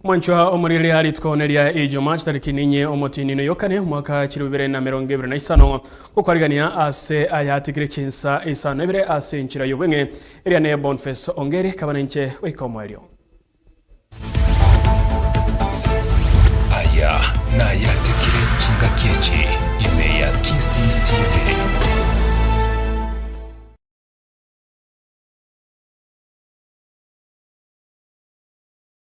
Mwanchwa omurili aritkoneria Ijumaa tariki ninye omotinino yokane mwaka 2025 gukwarigania ase Ayaatekire Chinsa Isano Ibere ase nchira yobwenge iria ne Bonface Ongeri kabana nche wikomwerio Aya na Ayaatekire Chinsa Imeya Kisi TV.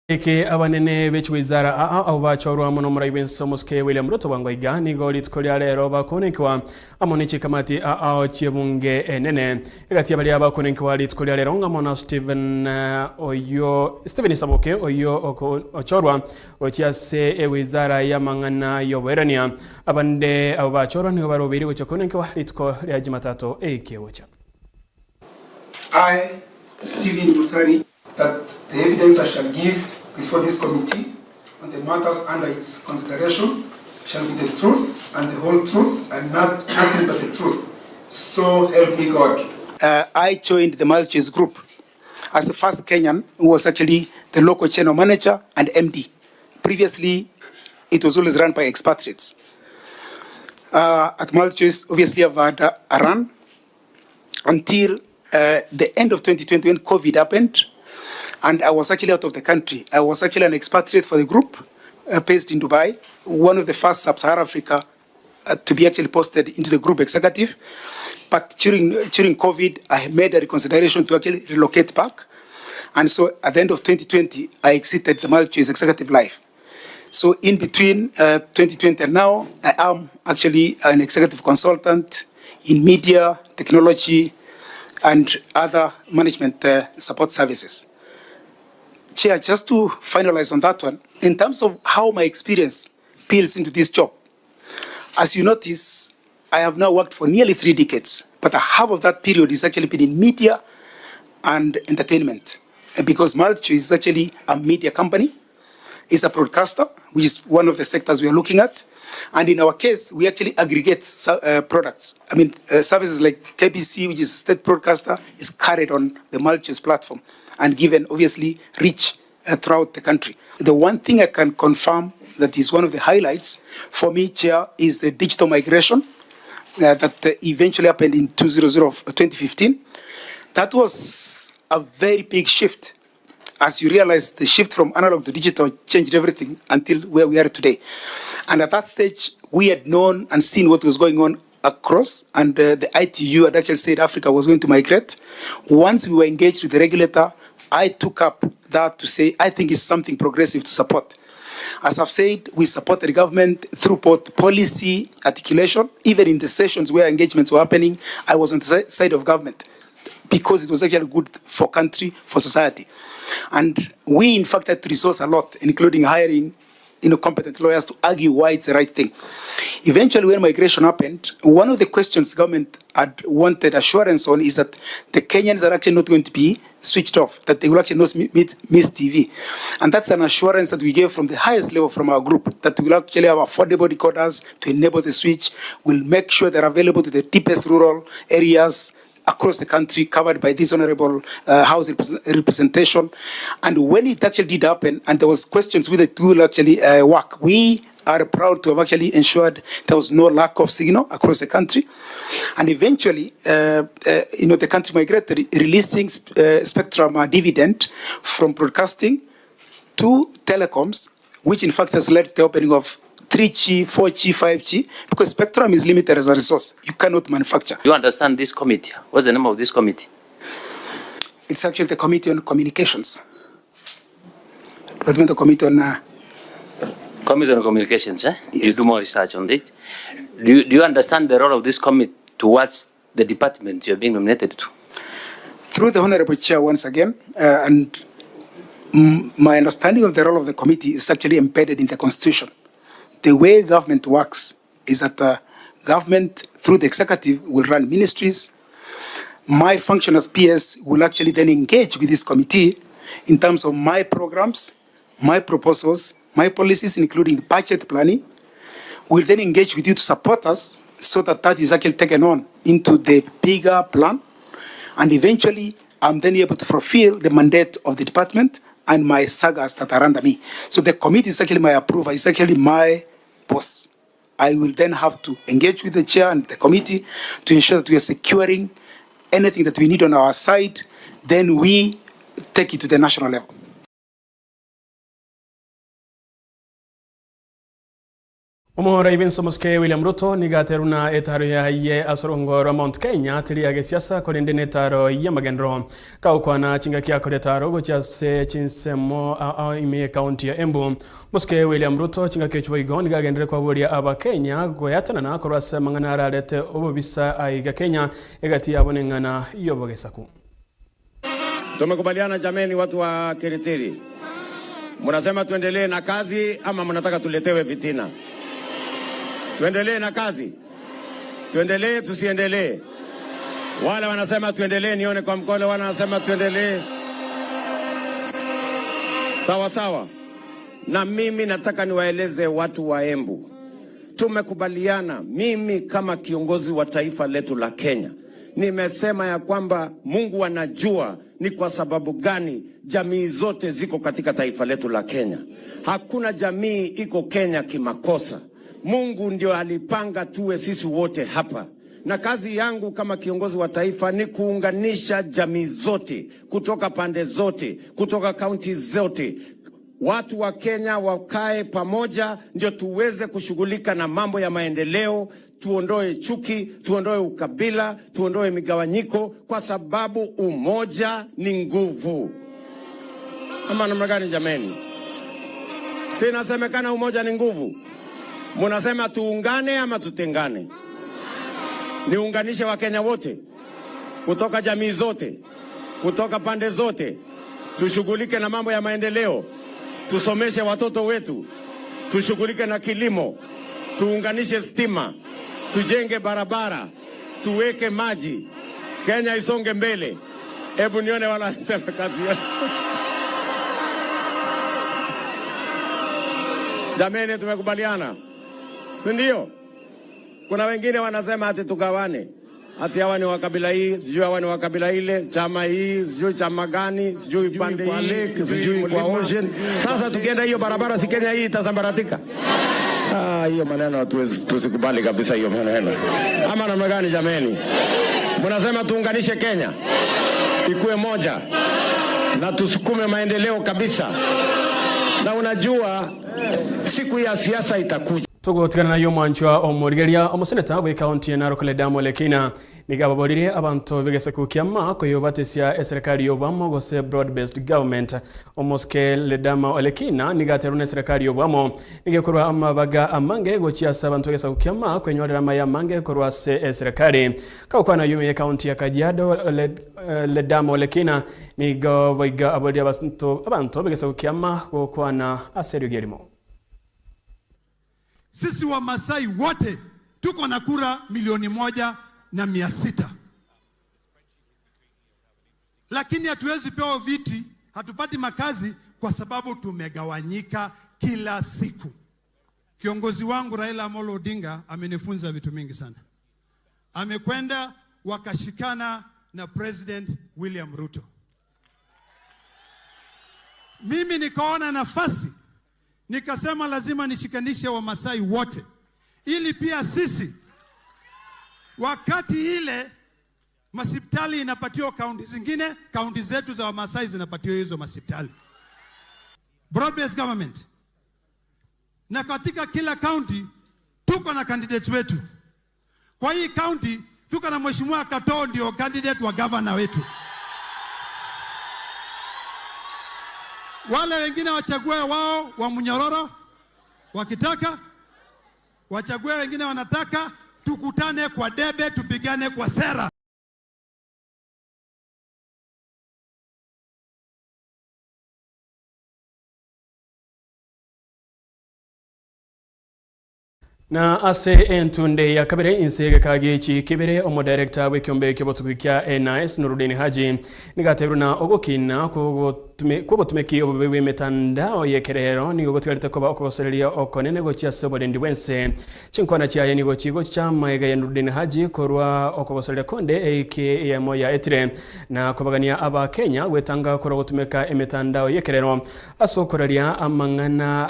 Eke abanene b'ekiwizara abo bachorwa muno murayibe nsomoske William Ruto bangwaiga nigo litkolya lero bakonekwa amoneki kamati chebunge enene egati abali abakonekwa litkolya lero ngamona Stephen Saboke oyo ochorwa ochiase ewizara ya mangana yoberania abande abo bachorwa nigo barobiri gochokonekwa litkolya Jumatatu ekewocha. I, Stephen Mutari, that the evidence I shall give before this committee on the matters under its consideration shall be the truth and the whole truth and nothing but the truth. So help me God. I joined the Malches group as the first Kenyan who was actually the local channel manager and MD. Previously, it was always run by expatriates. At Malches, obviously, I've had a run until the end of 2020 when COVID happened. And I was actually out of the country. I was actually an expatriate for the group based in Dubai, one of the first sub-Saharan Africa to be actually posted into the group executive. But during COVID, I made a reconsideration to actually relocate back. And so at the end of 2020, I exited the Malches executive life. So in between 2020 and now, I am actually an executive consultant in media, technology, and other management support services. Chair, just to finalize on that one, in terms of how my experience peels into this job, as you notice, I have now worked for nearly 3 decades, but half of that period is actually been in media and entertainment. Because Malches is actually a media company, it's a broadcaster, which is one of the sectors we are looking at. And in our case, we actually aggregate products. I mean, services like KBC, which is a state broadcaster, is carried on the Malches platform and given, obviously, reach throughout the country. The one thing I can confirm that is one of the highlights for me, Chair, is the digital migration that eventually happened in 2015. That was a very big shift. As you realize, the shift from analog to digital changed everything until where we are today. And at that stage, we had known and seen what was going on across, and the ITU had actually said Africa was going to migrate. Once we were engaged with the regulator, I took up that to say, I think it's something progressive to support. As I've said, we supported the government through both policy articulation, even in the sessions where engagements were happening, I was on the side of government, because it was actually good for country, for society. And we, in fact, had to resource a lot, including hiring competent lawyers to argue why it's the right thing. Eventually, when migration happened, one of the questions government had wanted assurance on is that the Kenyans are actually not going to be switched off, that they will actually not miss TV. And that's an assurance that we gave from the highest level from our group, that we will actually have affordable decoders to enable the switch. We'll make sure they're available to the deepest rural areas across the country covered by this honorable House representation. And when it actually did happen, and there was questions whether it will actually work, we are proud to have actually ensured there was no lack of signal across the country. And eventually, the country migrated, releasing spectrum dividend from broadcasting to telecoms, which in fact has led to the opening of 3G, 4G, 5G, because spectrum is limited as a resource. You cannot manufacture. You understand this committee? What's the name of this committee? It's actually the Committee on Communications. But when the Committee on... Committee on Communications, eh? Yes. You do more research on it. Do you understand the role of this committee towards the department you're being nominated to? Through the Honorable Chair once again, and my understanding of the role of the committee is actually embedded in the Constitution. The way government works is that the government, through the executive, will run ministries. My function as PS will actually then engage with this committee in terms of my programs, my proposals, my policies, including budget planning. We'll then engage with you to support us so that that is actually taken on into the bigger plan. And eventually, I'm then able to fulfill the mandate of the department and my sagas that are under me. So the committee is actually my approver, it's actually my boss. I will then have to engage with the chair and the committee to ensure that we are securing anything that we need on our side. Then we take it to the national level. Omora Ibinso Muske William Ruto nigateruna etaro ya ye asorongoro Mount Kenya tiri ya gesiasa kolende netaro ya magendro kaukwana chinga kia kodetaro gochase chinsemo ime county ya Embu Muske William Ruto chinga kechuwa igoni gagendere kwa boria aba Kenya goyatana na korwase mangana rarete obobisa aiga Kenya egati abonengana yobogesaku. Tumekubaliana jameni, watu wa Kiritiri, mnasema tuendelee na kazi ama mnataka tuletewe vitina? Tuendelee na kazi, tuendelee tusiendelee? Wale wanasema tuendelee, nione kwa mkono. Wanasema tuendelee, sawa sawa. Na mimi nataka niwaeleze watu wa Embu, tumekubaliana, mimi kama kiongozi wa taifa letu la Kenya nimesema ya kwamba Mungu anajua ni kwa sababu gani jamii zote ziko katika taifa letu la Kenya. Hakuna jamii iko Kenya kimakosa. Mungu ndio alipanga tuwe sisi wote hapa. Na kazi yangu kama kiongozi wa taifa ni kuunganisha jamii zote, kutoka pande zote, kutoka kaunti zote. Watu wa Kenya wakae pamoja ndio tuweze kushughulika na mambo ya maendeleo, tuondoe chuki, tuondoe ukabila, tuondoe migawanyiko, kwa sababu umoja ni nguvu. Ama namna gani jameni? Si nasemekana umoja ni nguvu? Munasema tuungane ama tutengane? Niunganishe wa Kenya wote, kutoka jamii zote, kutoka pande zote, tushughulike na mambo ya maendeleo, tusomeshe watoto wetu, tushughulike na kilimo, tuunganishe stima, tujenge barabara, tuweke maji, Kenya isonge mbele. Hebu nione wanasema kazi yetu. Jameni, tumekubaliana, si ndio? Kuna wengine wanasema ati tugawane, ati hawa ni wa kabila hii, sijui hawa ni wa kabila ile, chama hii, sijui chama gani, sijui pande hii, sijui kwa ocean. Sasa tukienda hiyo barabara, si Kenya hii itasambaratika? Hiyo maneno tusikubali kabisa hiyo maneno. Ama namna gani jameni? Mnasema tuunganishe Kenya ikuwe moja na tusukume maendeleo kabisa. Na unajua siku ya siasa itakuja. Tugotikana na yomwanchwa omurigeria omuseneta we county ya Narok Ledamo Lekina nigababorire abantu begese kukiama koyobatesia serikali yobamo gose broad based government omoske Ledamo Lekina nigaterune serikali yobamo nigekorwa amabaga amange gochiasa abantu begese kukiama kwenyorera maya mange korwa serikali kaukwana yume county ya Kajiado Ledamo Lekina nigaboiga abodia abantu begese kukiama kokwana aserio gerimo. Sisi wa Masai wote tuko na kura 1,600,000. Lakini hatuwezi pewa viti, hatupati makazi kwa sababu tumegawanyika kila siku. Kiongozi wangu Raila Amolo Odinga amenifunza vitu mingi sana. Amekwenda wakashikana na President William Ruto. Mimi nikaona nafasi, nikasema lazima nishikanishe wa Masai wote, ili pia sisi wakati ile masipitali inapatiwa kaunti zingine, kaunti zetu za wa Masai zinapatiwa hizo masipitali. Broad based government. Na katika kila kaunti tuko na candidates wetu. Kwa hii kaunti tuko na Mheshimiwa Katoo ndio candidate wa governor wetu. Wale wengine wachague wao wa Munyororo, wakitaka wachague, wengine wanataka tukutane kwa debe, tupigane kwa sera. Na ase entunde ya kabere insege kagechi kibere omo director w'ekyombe ky'obutukukia NIS Nurudini Haji nigateruna ogokina kubotumeki obubewe mitandao yekerero ni gotigalite koba okosereria okonene gochia soborendi wense chinkona chiaye ni gochigo cha maega ya Nurudini Haji korwa okobosereria konde eke ya moya etire na kobagania aba Kenya wetanga korwa gotumeka emitandao yekerero asokoreria amangana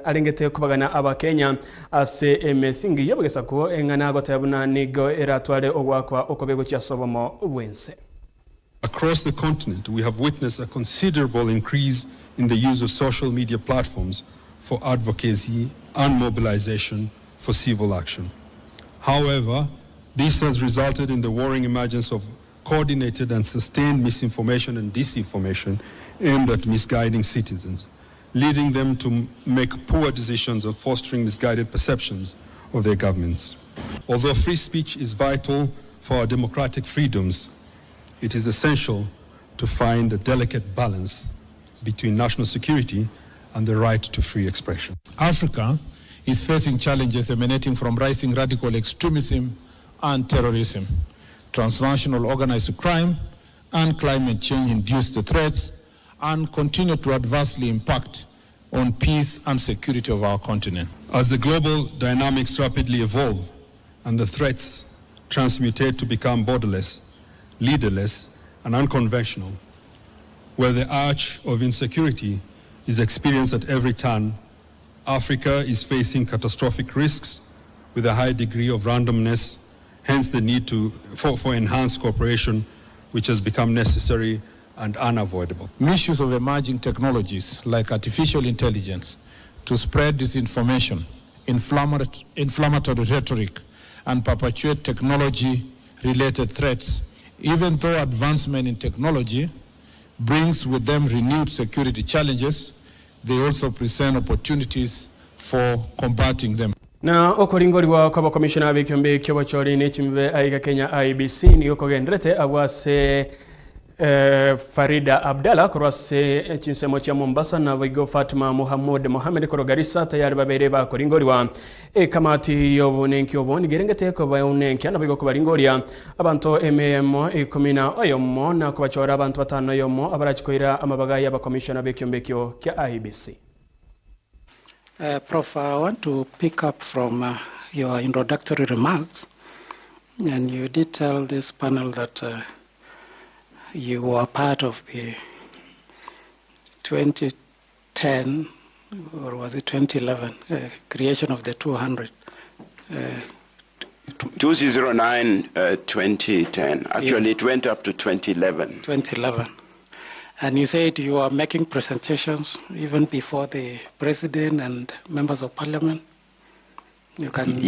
arengete kobagana aba Kenya ase emesingi yobogesa ko engana gotabuna nigo eratwale ogwakwa okobego chia sobomo wense. Across the continent, we have witnessed a considerable increase in the use of social media platforms for advocacy and mobilization for civil action. However, this has resulted in the worrying emergence of coordinated and sustained misinformation and disinformation aimed at misguiding citizens, leading them to make poor decisions or fostering misguided perceptions of their governments. Although free speech is vital for our democratic freedoms, it is essential to find a delicate balance between national security and the right to free expression. Africa is facing challenges emanating from rising radical extremism and terrorism, transnational organized crime, and climate change-induced threats, and continue to adversely impact on peace and security of our continent. As the global dynamics rapidly evolve and the threats transmutate to become borderless, leaderless, and unconventional, where the arch of insecurity is experienced at every turn, Africa is facing catastrophic risks with a high degree of randomness, hence the need for enhanced cooperation, which has become necessary and unavoidable. Misuse of emerging technologies like artificial intelligence to spread disinformation, inflammatory rhetoric, and perpetuate technology-related threats. Even though advancement in technology brings with them renewed security challenges, they also present opportunities for combating them. Na okoringoriwa kwa commissioner b'ekyombe ky'obuchori n'ekimibe aiga Kenya IBC niyo kogendrete abwase Farida Abdalla korwase chinsemo cha Mombasa na Vigo Fatma Mohamed Korogarisa tayari babere ba koringoriwa kamati yobonenki oboni gerengete ko bayonenki na Vigo kubaringoria abantu ememo 10 oyomo na kubachora abantu 5 yomo abarachikoira amabaga ya ba commissioner b'ekyombe kya IBC. Prof, I want to pick up from your introductory remarks, and you did tell this panel that you were part of the 2010, or was it 2011, creation of the 200. 2009, 2010. Actually, yes. It went up to 2011. 2011. And you said you are making presentations even before the president and members of parliament. You can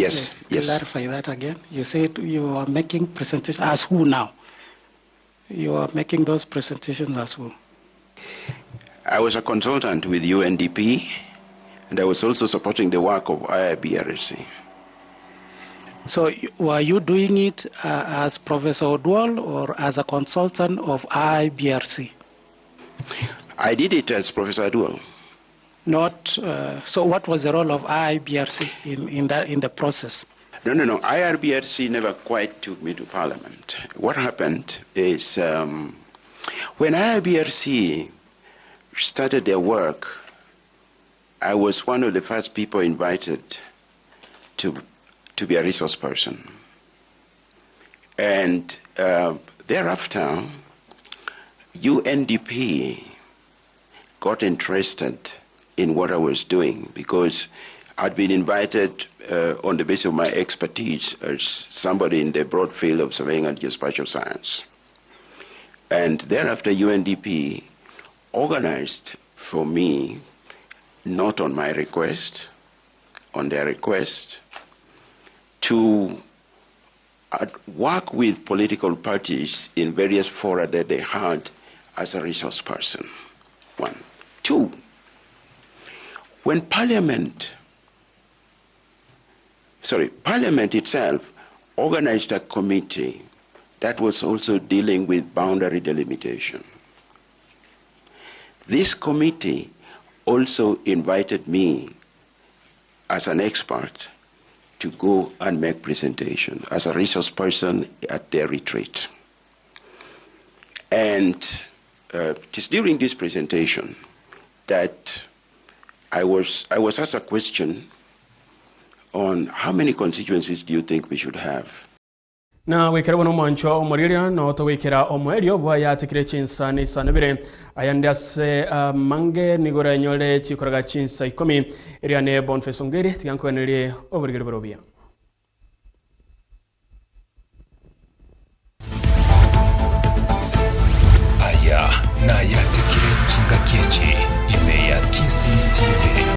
clarify that again? You said you are making presentations as who now? You are making those presentations as who? I was a consultant with UNDP, and I was also supporting the work of IBRC. So were you doing it as Professor Odwal or as a consultant of IBRC? I did it as Professor Odwal. Not. So what was the role of IBRC in the process? No. IRBRC never quite took me to Parliament. What happened is when IRBRC started their work, I was one of the first people invited to be a resource person. And thereafter, UNDP got interested in what I was doing because I'd been invited on the basis of my expertise as somebody in the broad field of surveying and geospatial science. And thereafter, UNDP organized for me, not on my request, on their request, to work with political parties in various fora that they had as a resource person. 1. 2, when Parliament itself organized a committee that was also dealing with boundary delimitation. This committee also invited me as an expert to go and make presentation as a resource person at their retreat. And it is during this presentation that I was asked a question on how many constituencies do you think we should have? Na wikira wono mwancho omuriria no to wikira omwerio bwa Ayaatekire Chinsa Isano ayandase mange nigora nyole chikoraga Chinsa 10 iriane Bonface Ongeri tigankwenere oburigere borobia.